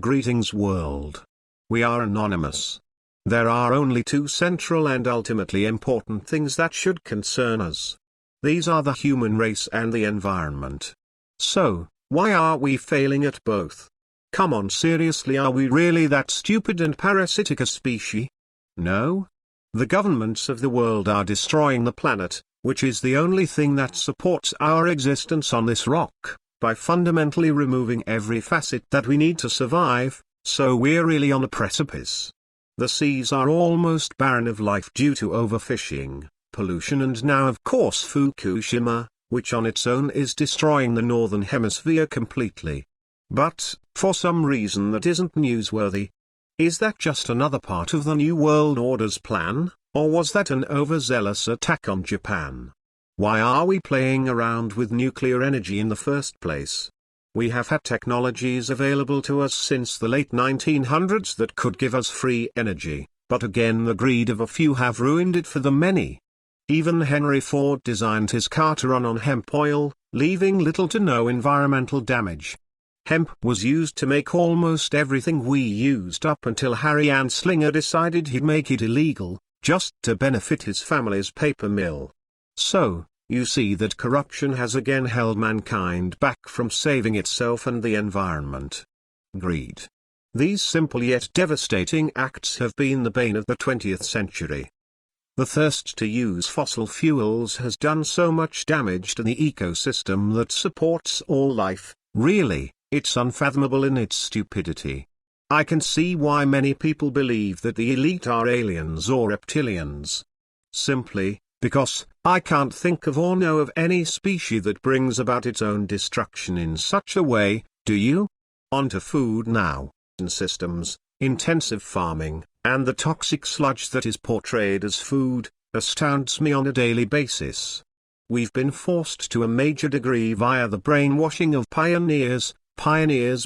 Greetings world. We are anonymous. There are only two central and ultimately important things that should concern us. These are the human race and the environment. So, why are we failing at both? Come on, seriously, are we really that stupid and parasitic a species? No? The governments of the world are destroying the planet, which is the only thing that supports our existence on this rock, by fundamentally removing every facet that we need to survive, so we're really on a precipice. The seas are almost barren of life due to overfishing, pollution and now of course Fukushima, which on its own is destroying the northern hemisphere completely. But, for some reason that isn't newsworthy. Is that just another part of the New World Order's plan, or was that an overzealous attack on Japan? Why are we playing around with nuclear energy in the first place? We have had technologies available to us since the late 1900s that could give us free energy, but again the greed of a few have ruined it for the many. Even Henry Ford designed his car to run on hemp oil, leaving little to no environmental damage. Hemp was used to make almost everything we used up until Harry Anslinger decided he'd make it illegal, just to benefit his family's paper mill. So, you see that corruption has again held mankind back from saving itself and the environment. Greed. These simple yet devastating acts have been the bane of the 20th century. The thirst to use fossil fuels has done so much damage to the ecosystem that supports all life, really. It's unfathomable in its stupidity. I can see why many people believe that the elite are aliens or reptilians. Simply, because, I can't think of or know of any species that brings about its own destruction in such a way, do you? On to food now. Systems, intensive farming, and the toxic sludge that is portrayed as food, astounds me on a daily basis. We've been forced to a major degree via the brainwashing of pioneers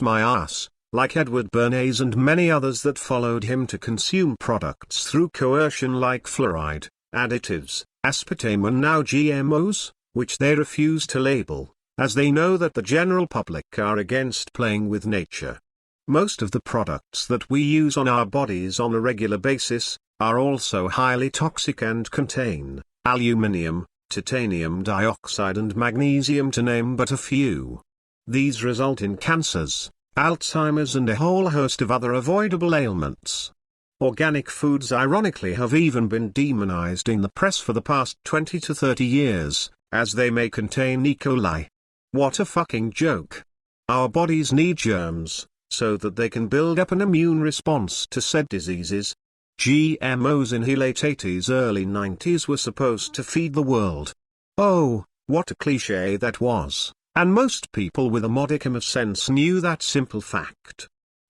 my ass, like Edward Bernays and many others that followed him to consume products through coercion like fluoride, additives, aspartame and now GMOs, which they refuse to label, as they know that the general public are against playing with nature. Most of the products that we use on our bodies on a regular basis, are also highly toxic and contain aluminium, titanium dioxide and magnesium to name but a few. These result in cancers, Alzheimer's and a whole host of other avoidable ailments. Organic foods ironically have even been demonized in the press for the past 20 to 30 years, as they may contain E. coli. What a fucking joke. Our bodies need germs, so that they can build up an immune response to said diseases. GMOs in the late 80s early 90s were supposed to feed the world. Oh, what a cliché that was. And most people with a modicum of sense knew that simple fact.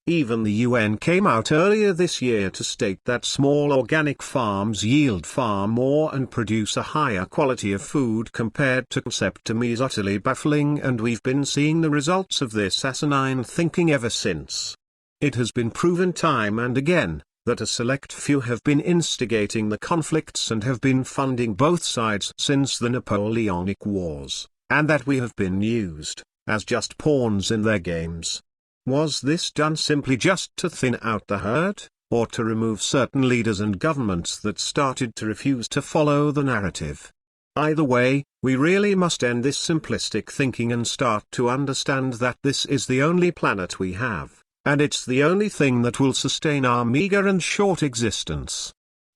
Even the UN came out earlier this year to state that small organic farms yield far more and produce a higher quality of food compared to concept. To me is utterly baffling, and we've been seeing the results of this asinine thinking ever since. It has been proven time and again, that a select few have been instigating the conflicts and have been funding both sides since the Napoleonic Wars. And that we have been used, as just pawns in their games. Was this done simply just to thin out the herd, or to remove certain leaders and governments that started to refuse to follow the narrative? Either way, we really must end this simplistic thinking and start to understand that this is the only planet we have, and it's the only thing that will sustain our meager and short existence.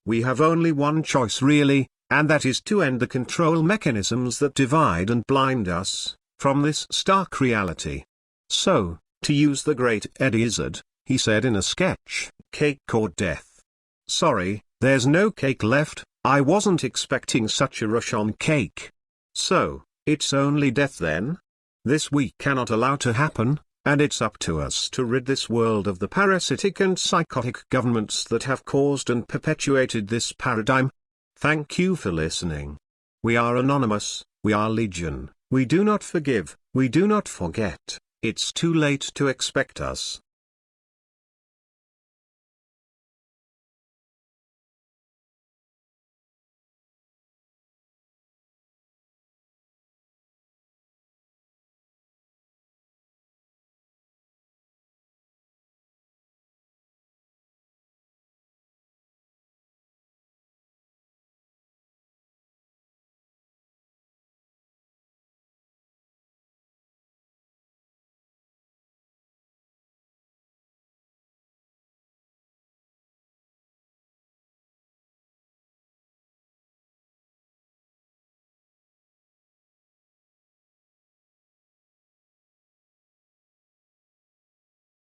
We have only one choice really, and that is to end the control mechanisms that divide and blind us from this stark reality. So, to use the great Eddie Izzard, he said in a sketch, cake or death. Sorry, there's no cake left, I wasn't expecting such a rush on cake. So, it's only death then? This we cannot allow to happen, and it's up to us to rid this world of the parasitic and psychotic governments that have caused and perpetuated this paradigm. Thank you for listening. We are anonymous, we are legion, we do not forgive, we do not forget. It's too late to expect us.